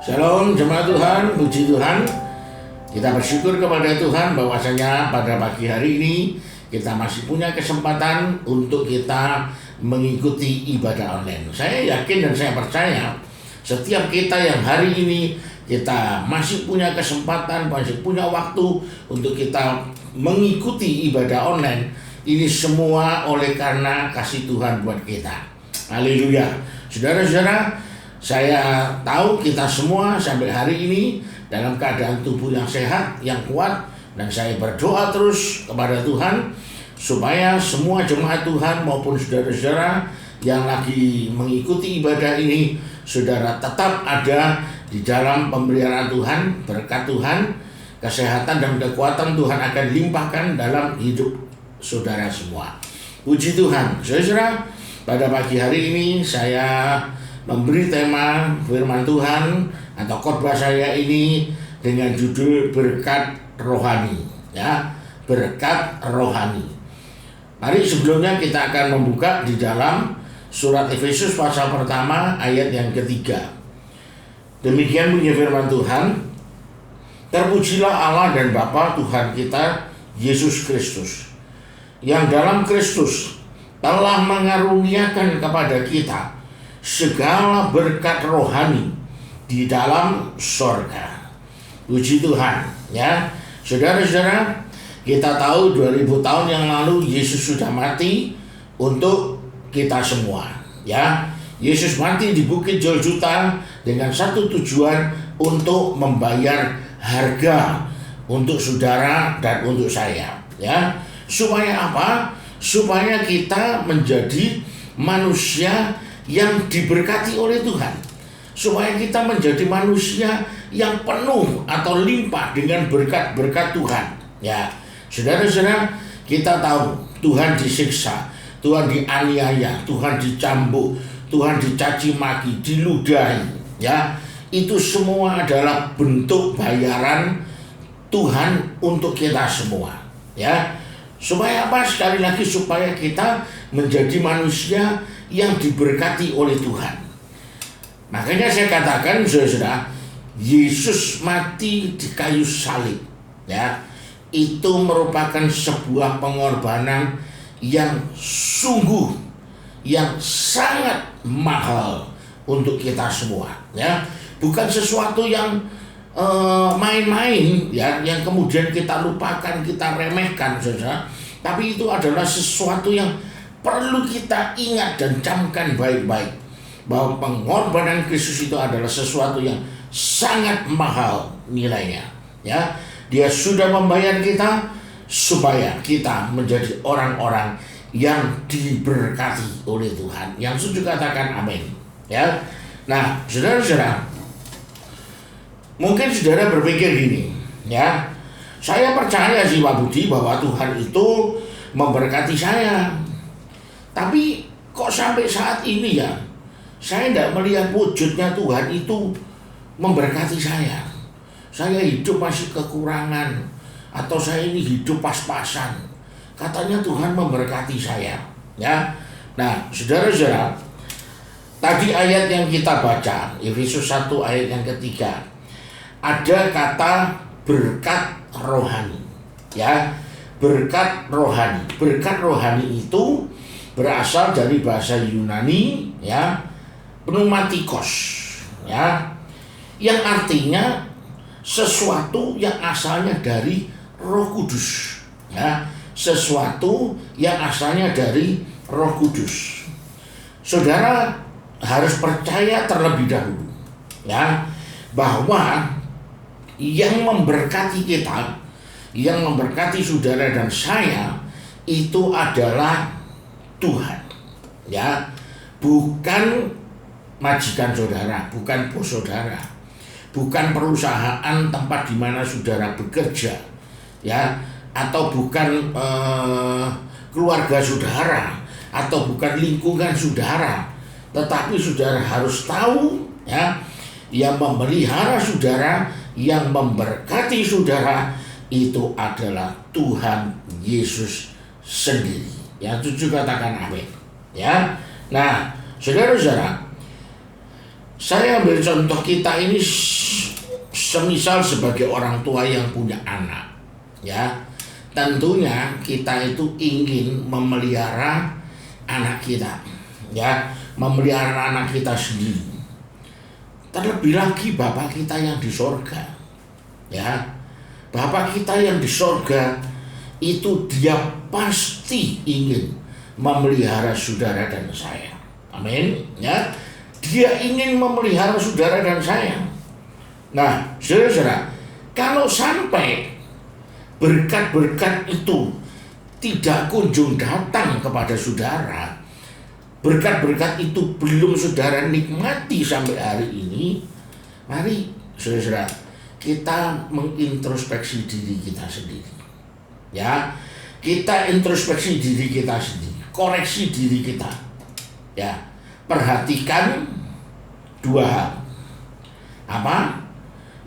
Shalom jemaat Tuhan, puji Tuhan. Kita bersyukur kepada Tuhan bahwasanya pada pagi hari ini kita masih punya kesempatan untuk kita mengikuti ibadah online. Saya yakin dan saya percaya setiap kita yang hari ini kita masih punya kesempatan, masih punya waktu untuk kita mengikuti ibadah online. Ini semua oleh karena kasih Tuhan buat kita. Haleluya. Saudara-saudara, saya tahu kita semua sampai hari ini dalam keadaan tubuh yang sehat, yang kuat, dan saya berdoa terus kepada Tuhan supaya semua jemaat Tuhan maupun saudara-saudara yang lagi mengikuti ibadah ini, saudara tetap ada di dalam pemeliharaan Tuhan, berkat Tuhan, kesehatan dan kekuatan Tuhan akan limpahkan dalam hidup saudara semua. Puji Tuhan. Saudara, pada pagi hari ini saya memberi tema firman Tuhan atau khotbah saya ini dengan judul berkat rohani, ya, berkat rohani. Mari sebelumnya kita akan membuka di dalam surat Efesus pasal pertama ayat yang ketiga. Demikian bunyi firman Tuhan. Terpujilah Allah dan Bapa Tuhan kita Yesus Kristus, yang dalam Kristus telah mengaruniakan kepada kita segala berkat rohani di dalam sorga. Puji Tuhan, ya. Saudara-saudara, kita tahu 2000 tahun yang lalu Yesus sudah mati untuk kita semua, ya. Yesus mati di Bukit Golgota dengan satu tujuan, untuk membayar harga untuk saudara dan untuk saya, ya. Supaya apa? Supaya kita menjadi manusia yang diberkati oleh Tuhan, supaya kita menjadi manusia yang penuh atau limpah dengan berkat-berkat Tuhan, ya. Saudara-saudara, kita tahu Tuhan disiksa, Tuhan dianiaya, Tuhan dicambuk, Tuhan dicaci maki, diludahi, ya. Itu semua adalah bentuk bayaran Tuhan untuk kita semua, ya. Supaya apa? Sekali lagi, supaya kita menjadi manusia yang diberkati oleh Tuhan. Makanya saya katakan, saudara, Yesus mati di kayu salib, ya, itu merupakan sebuah pengorbanan yang sungguh, yang sangat mahal untuk kita semua, ya. Bukan sesuatu yang main-main, ya, yang kemudian kita lupakan, kita remehkan, saudara. Tapi itu adalah sesuatu yang perlu kita ingat dan camkan baik-baik, bahwa pengorbanan Kristus itu adalah sesuatu yang sangat mahal nilainya, ya. Dia sudah membayar kita supaya kita menjadi orang-orang yang diberkati oleh Tuhan. Yang setuju katakan amin, ya. Nah, saudara-saudara, mungkin saudara berpikir gini, ya, saya percaya sih Pak Budi bahwa Tuhan itu memberkati saya, tapi kok sampai saat ini ya saya tidak melihat wujudnya Tuhan itu memberkati saya. Saya hidup masih kekurangan, atau saya ini hidup pas-pasan. Katanya Tuhan memberkati saya, ya. Nah, saudara-saudara, tadi ayat yang kita baca, Efesus 1 ayat yang ketiga, ada kata berkat rohani, ya. Berkat rohani. Berkat rohani itu berasal dari bahasa Yunani, ya, pneumatikos, ya, yang artinya sesuatu yang asalnya dari Roh Kudus, ya, sesuatu yang asalnya dari Roh Kudus. Saudara harus percaya terlebih dahulu, ya, bahwa yang memberkati kita, yang memberkati saudara dan saya itu adalah Tuhan, ya, bukan majikan saudara, bukan bos saudara, bukan perusahaan tempat di mana saudara bekerja, ya, atau bukan keluarga saudara, atau bukan lingkungan saudara, tetapi saudara harus tahu, ya, yang memelihara saudara, yang memberkati saudara itu adalah Tuhan Yesus sendiri. Yang setuju katakan amin, ya. Nah, saudara-saudara, Saya ambil contoh kita ini semisal sebagai orang tua yang punya anak, ya. Tentunya kita itu ingin memelihara anak kita, ya, memelihara anak kita sendiri. Terlebih lagi Bapa kita yang di sorga, ya. Bapa kita yang di sorga itu Dia pasti ingin memelihara saudara dan saya. Amin, ya. Dia ingin memelihara saudara dan saya. Nah, saudara-saudara, kalau sampai berkat-berkat itu tidak kunjung datang kepada saudara, berkat-berkat itu belum saudara nikmati sampai hari ini, mari saudara-saudara, kita mengintrospeksi diri kita sendiri. Ya, kita introspeksi diri kita sendiri, koreksi diri kita. Ya, perhatikan dua hal. Apa?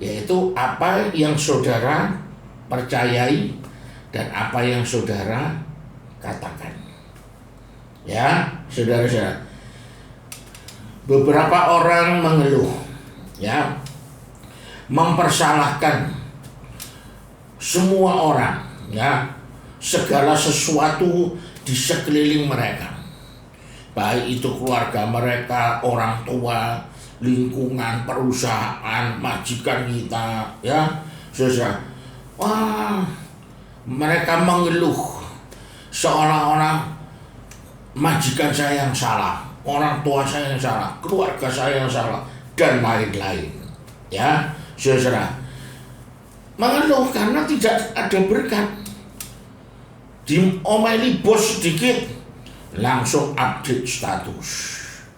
Yaitu apa yang saudara percayai dan apa yang saudara katakan. Ya, saudara-saudara. Beberapa orang mengeluh, ya, mempersalahkan semua orang, ya, segala sesuatu di sekeliling mereka. Baik itu keluarga mereka, orang tua, lingkungan, perusahaan, majikan kita, ya, saudara. Wah, mereka mengeluh seolah-olah majikan saya yang salah, orang tua saya yang salah, keluarga saya yang salah, dan lain-lain. Ya, saudara. Mengeluh karena tidak ada berkat. Diomeli bos sedikit, langsung update status.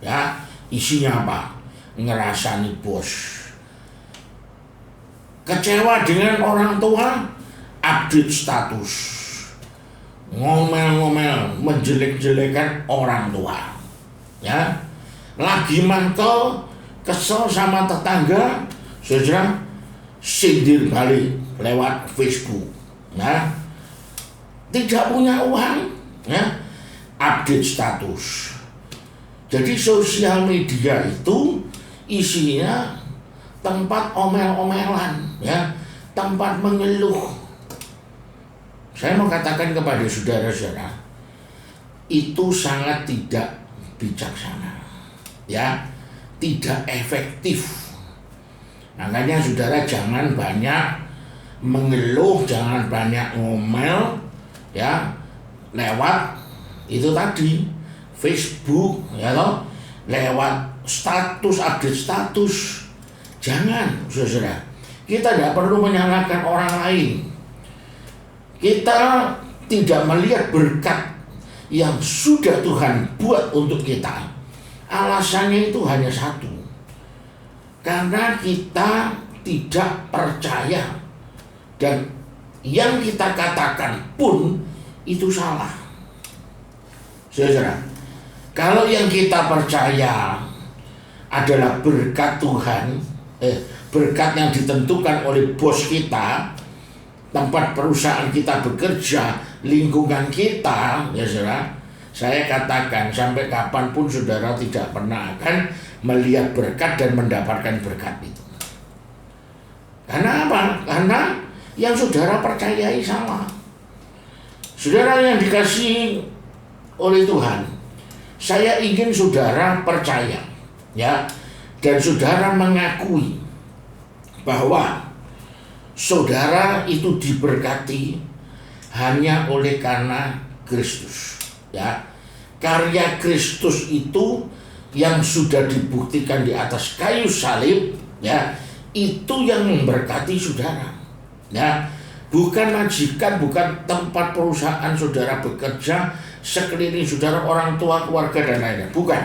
Ya, isinya apa? Ngerasani bos. Kecewa dengan orang tua, update status. Ngomel-ngomel, menjelek-jelekan orang tua. Ya, lagi mantel, kesel sama tetangga, saudara, sindir balik lewat Facebook. Nah, tidak punya uang, ya, update status. Jadi sosial media itu isinya tempat omel-omelan, ya, tempat mengeluh. Saya mau katakan kepada saudara-saudara, itu sangat tidak bijaksana, ya, tidak efektif. Makanya saudara jangan banyak mengeluh, jangan banyak ngomel, ya, lewat itu tadi Facebook, ya toh, lewat status, update status. Jangan, saudara. Kita tidak perlu menyalahkan orang lain. Kita tidak melihat berkat yang sudah Tuhan buat untuk kita. Alasannya itu hanya satu. Karena kita tidak percaya. Dan yang kita katakan pun itu salah. Saudara, kalau yang kita percaya adalah berkat Tuhan, berkat yang ditentukan oleh bos kita, tempat perusahaan kita bekerja, lingkungan kita, ya saudara, saya katakan sampai kapanpun saudara tidak pernah akan melihat berkat dan mendapatkan berkat itu. Karena apa? Karena yang saudara percayai salah. Saudara yang dikasihi oleh Tuhan, saya ingin saudara percaya, ya, dan saudara mengakui bahwa saudara itu diberkati hanya oleh karena Kristus, ya. Karya Kristus itu yang sudah dibuktikan di atas kayu salib, ya, itu yang memberkati saudara, ya. Bukan majikan, bukan tempat perusahaan saudara bekerja, sekeliling saudara, orang tua, keluarga, dan lainnya. Bukan,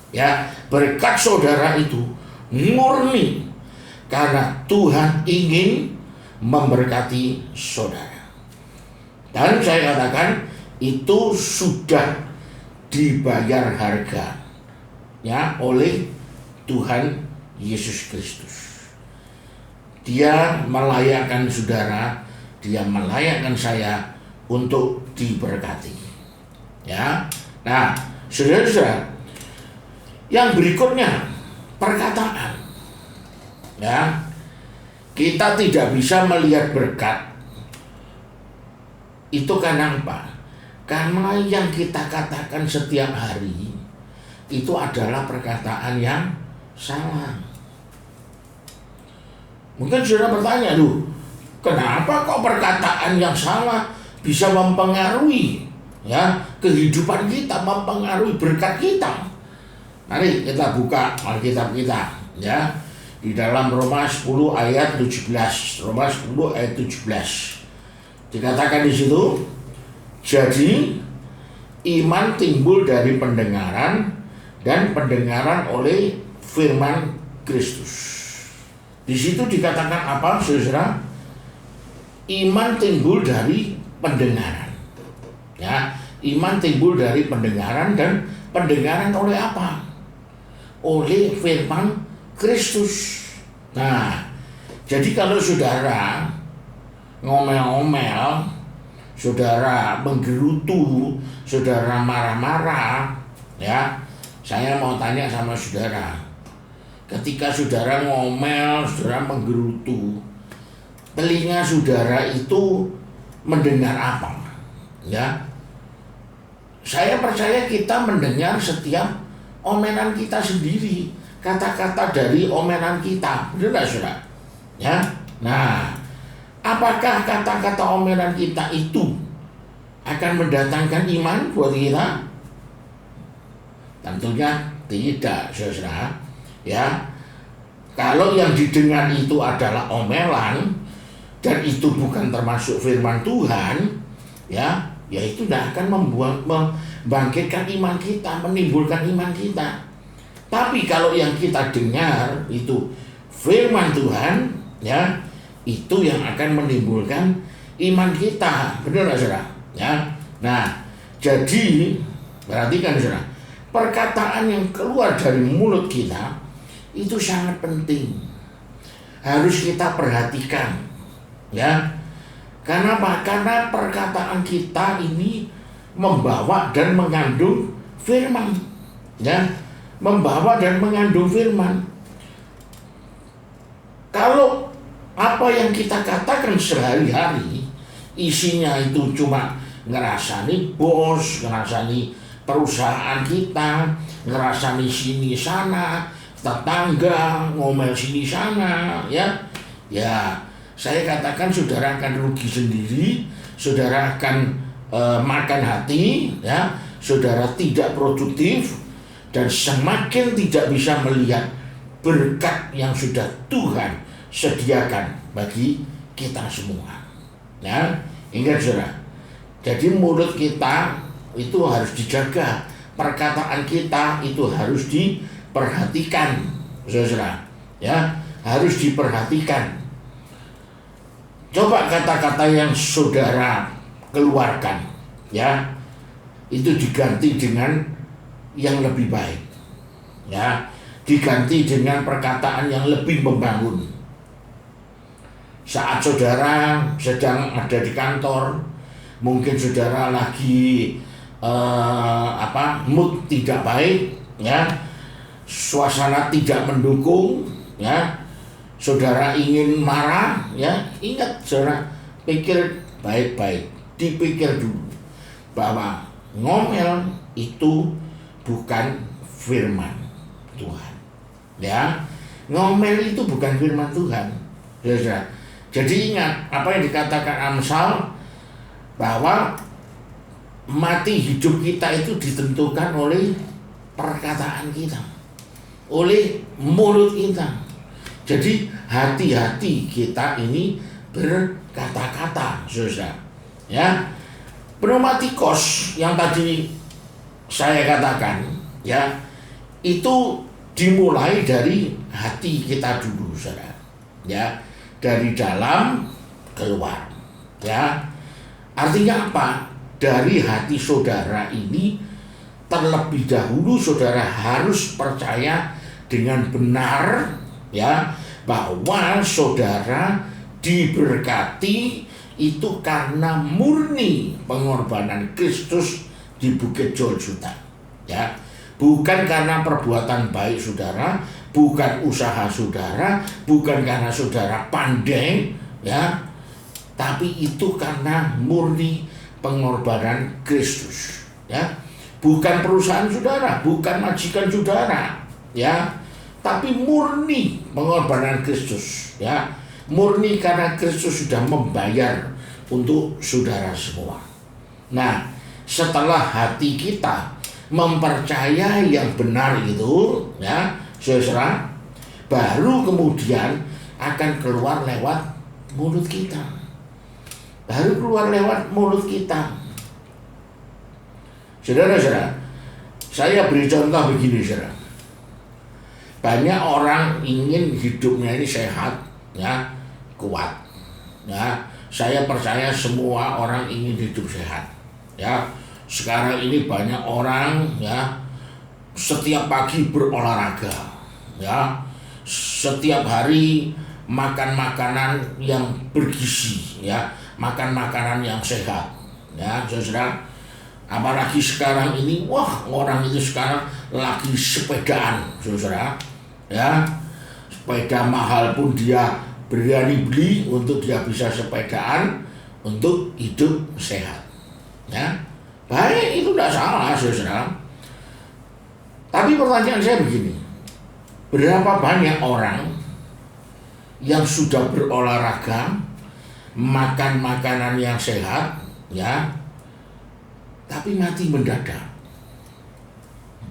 ya. Berkat saudara itu murni karena Tuhan ingin memberkati saudara. Dan saya katakan itu sudah dibayar harga, ya, oleh Tuhan Yesus Kristus. Dia melayakkan saudara, dia melayakkan saya untuk diberkati. Ya. Nah, saudara-saudara, yang berikutnya perkataan. Ya, kita tidak bisa melihat berkat itu karena apa? Karena yang kita katakan setiap hari itu adalah perkataan yang salah. Mungkin saudara bertanya, loh, kenapa kok perkataan yang salah bisa mempengaruhi ya kehidupan kita, mempengaruhi berkat kita? Mari kita buka Alkitab kita ya di dalam Roma 10 ayat 17. Roma 10 ayat 17. Dikatakan di situ, jadi iman timbul dari pendengaran dan pendengaran oleh firman Kristus. Di situ dikatakan apa, saudara? Iman timbul dari pendengaran. Ya, iman timbul dari pendengaran, dan pendengaran oleh apa? Oleh firman Kristus. Nah, jadi kalau saudara ngomel-ngomel, saudara menggerutu, saudara marah-marah, ya, saya mau tanya sama saudara, ketika saudara ngomel, saudara menggerutu, telinga saudara itu mendengar apa? Ya, saya percaya kita mendengar setiap omelan kita sendiri, kata-kata dari omelan kita, benar saudara? Ya, nah, apakah kata-kata omelan kita itu akan mendatangkan iman buat kita? Tentunya tidak, saudara. Ya, kalau yang didengar itu adalah omelan dan itu bukan termasuk firman Tuhan, ya itu tidak akan membangkitkan iman kita, menimbulkan iman kita. Tapi kalau yang kita dengar itu firman Tuhan, ya itu yang akan menimbulkan iman kita, benar nggak saudara? Ya, nah jadi perhatikan saudara, perkataan yang keluar dari mulut kita itu sangat penting, harus kita perhatikan, ya. Karena apa? Karena perkataan kita ini membawa dan mengandung firman, ya, membawa dan mengandung firman. Kalau apa yang kita katakan sehari-hari isinya itu cuma ngerasani bos, ngerasani perusahaan kita, ngerasani sini sana, tetangga ngomel sini sana, ya saya katakan saudara akan rugi sendiri, saudara akan makan hati, ya, saudara tidak produktif dan semakin tidak bisa melihat berkat yang sudah Tuhan sediakan bagi kita semua. Ya, ingat saudara. Jadi mulut kita itu harus dijaga, perkataan kita itu harus diperhatikan, saudara. Ya, harus diperhatikan. Coba kata-kata yang saudara keluarkan, ya, itu diganti dengan yang lebih baik, ya, diganti dengan perkataan yang lebih membangun. Saat saudara sedang ada di kantor, mungkin saudara lagi mood tidak baik, ya, suasana tidak mendukung, ya, saudara ingin marah, ya, ingat saudara, pikir baik-baik, dipikir dulu bahwa ngomel itu bukan firman Tuhan, ya, ngomel itu bukan firman Tuhan, saudara. Jadi ingat apa yang dikatakan Amsal, bahwa mati hidup kita itu ditentukan oleh perkataan kita, oleh mulut kita. Jadi hati-hati kita ini berkata-kata, saudara. Ya, pneumatikos yang tadi saya katakan, ya, itu dimulai dari hati kita dulu, saudara. Ya, dari dalam keluar, ya. Artinya apa? Dari hati saudara ini terlebih dahulu saudara harus percaya dengan benar, ya, bahwa saudara diberkati itu karena murni pengorbanan Kristus di Bukit Golgota, ya. Bukan karena perbuatan baik saudara, bukan usaha saudara, bukan karena saudara pandai, ya, tapi itu karena murni pengorbanan Kristus, ya. Bukan perusahaan saudara, bukan majikan saudara, ya, tapi murni pengorbanan Kristus, ya. Murni karena Kristus sudah membayar untuk saudara semua. Nah, setelah hati kita mempercayai yang benar itu, ya, saudara, baru kemudian akan keluar lewat mulut kita. Baru keluar lewat mulut kita. Saudara-saudara, saya beri contoh begini, saudara. Banyak orang ingin hidupnya ini sehat, ya, kuat, ya. Saya percaya semua orang ingin hidup sehat, ya. Sekarang ini banyak orang, ya, setiap pagi berolahraga, ya. Setiap hari makan makanan yang bergizi, ya, makan makanan yang sehat, ya, saudara. Apalagi sekarang ini, wah, orang itu sekarang lagi sepedaan, saudara, ya. Sepeda mahal pun dia berani beli untuk dia bisa sepedaan untuk hidup sehat, ya. Baik, itu tidak salah, saudara. Tapi pertanyaan saya begini, berapa banyak orang yang sudah berolahraga, makan makanan yang sehat, ya, tapi mati mendadak?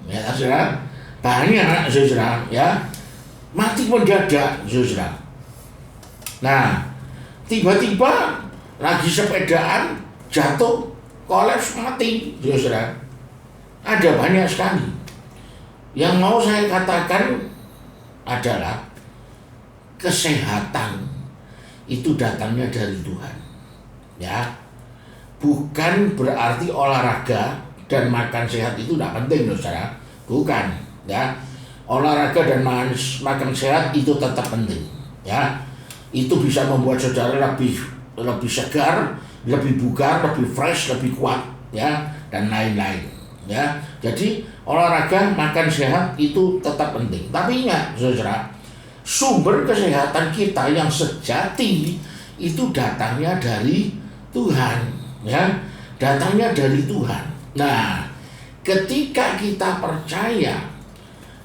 Ya, saudara, banyak, saudara, ya, mati mendadak, saudara. Nah, tiba-tiba lagi sepedaan jatuh, kolaps, mati, saudara. Ada banyak sekali. Yang mau saya katakan adalah kesehatan itu datangnya dari Tuhan, ya. Bukan berarti olahraga dan makan sehat itu tidak penting, saudara. Bukan, ya. Olahraga dan makan sehat itu tetap penting, ya. Itu bisa membuat saudara lebih segar, lebih bugar, lebih fresh, lebih kuat, ya, dan lain-lain, ya. Jadi olahraga, makan sehat itu tetap penting. Tapi ingat, saudara, sumber kesehatan kita yang sejati itu datangnya dari Tuhan, ya, datangnya dari Tuhan. Nah, ketika kita percaya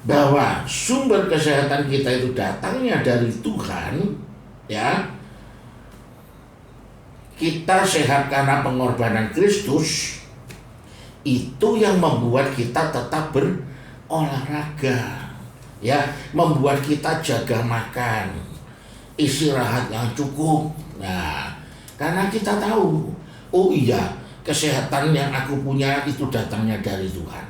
bahwa sumber kesehatan kita itu datangnya dari Tuhan, ya, kita sehat karena pengorbanan Kristus, itu yang membuat kita tetap berolahraga, ya, membuat kita jaga makan, istirahat yang cukup. Nah, karena kita tahu, oh iya, kesehatan yang aku punya itu datangnya dari Tuhan,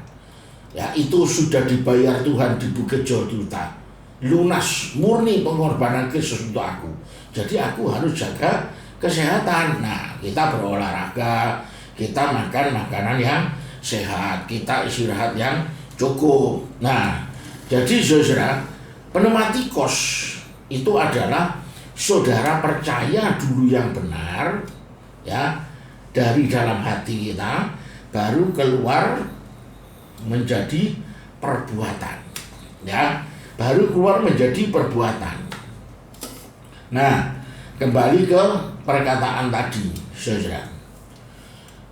ya, itu sudah dibayar Tuhan di Bukit Golgota, lunas, murni pengorbanan Kristus untuk aku. Jadi aku harus jaga kesehatan. Nah, kita berolahraga, kita makan makanan yang sehat, kita istirahat yang cukup. Nah, jadi saudara, pneumatikos itu adalah saudara percaya dulu yang benar, ya, dari dalam hati kita, baru keluar menjadi perbuatan, ya, baru keluar menjadi perbuatan. Nah, kembali ke perkataan tadi, saudara.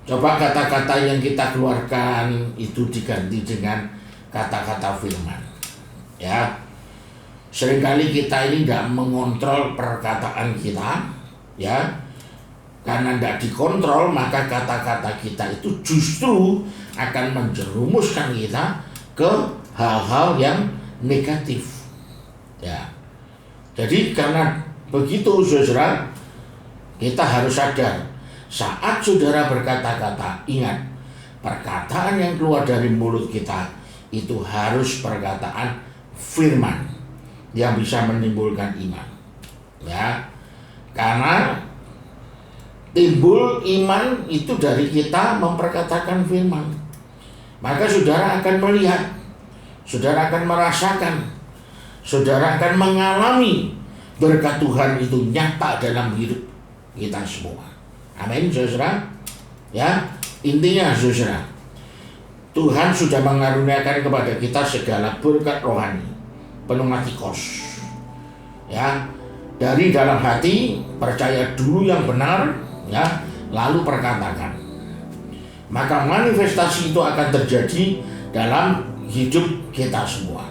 Coba kata-kata yang kita keluarkan itu diganti dengan kata-kata firman, ya. Seringkali kita ini tidak mengontrol perkataan kita, ya. Karena tidak dikontrol, maka kata-kata kita itu justru akan menjerumuskan kita ke hal-hal yang negatif, ya. Jadi karena begitu, saudara, kita harus sadar, saat saudara berkata-kata, ingat, perkataan yang keluar dari mulut kita itu harus perkataan firman yang bisa menimbulkan iman, ya. Karena timbul iman itu dari kita memperkatakan firman. Maka saudara akan melihat, saudara akan merasakan, saudara akan mengalami berkat Tuhan itu nyata dalam hidup kita semua. Amin, saudara. Ya, intinya, saudara, Tuhan sudah mengaruniakan kepada kita segala berkat rohani pneumatikos. Ya, dari dalam hati percaya dulu yang benar, ya, lalu perkatakan. Maka manifestasi itu akan terjadi dalam hidup kita semua.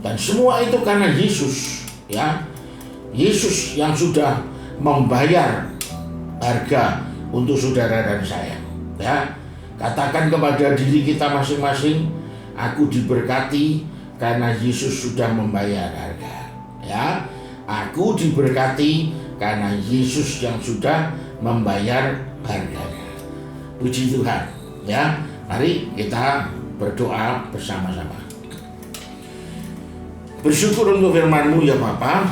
Dan semua itu karena Yesus, ya. Yesus yang sudah membayar harga untuk saudara dan saya, ya. Katakan kepada diri kita masing-masing, aku diberkati karena Yesus sudah membayar harga, ya. Aku diberkati karena Yesus yang sudah membayar harganya. Puji Tuhan, ya. Mari kita berdoa bersama-sama. Bersyukur untuk firman-Mu ya Bapa.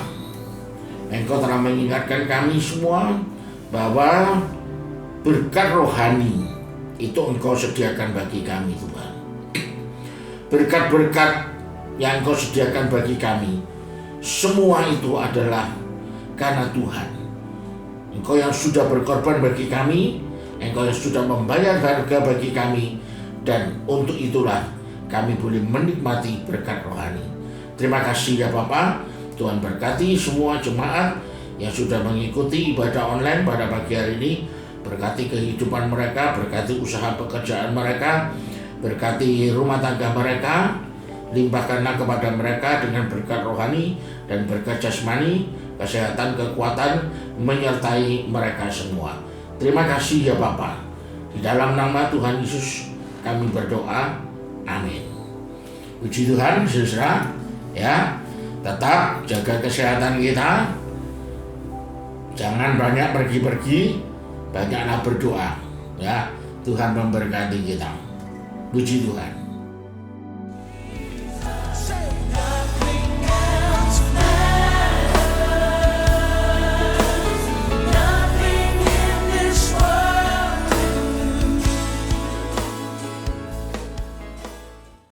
Engkau telah mengingatkan kami semua bahwa berkat rohani itu Engkau sediakan bagi kami, Tuhan. Berkat-berkat yang Engkau sediakan bagi kami, semua itu adalah karena Tuhan. Engkau yang sudah berkorban bagi kami, Engkau yang sudah membayar harga bagi kami, dan untuk itulah kami boleh menikmati berkat rohani. Terima kasih ya Bapa. Tuhan berkati semua jemaat yang sudah mengikuti ibadah online pada pagi hari ini. Berkati kehidupan mereka, berkati usaha pekerjaan mereka, berkati rumah tangga mereka. Limpahkanlah kepada mereka dengan berkat rohani dan berkat jasmani, kesehatan, kekuatan menyertai mereka semua. Terima kasih ya Bapa. Di dalam nama Tuhan Yesus kami berdoa. Amin. Puji Tuhan, saudara, ya. Tetap jaga kesehatan kita. Jangan banyak pergi-pergi, banyaklah berdoa, ya. Tuhan memberkati kita. Puji Tuhan.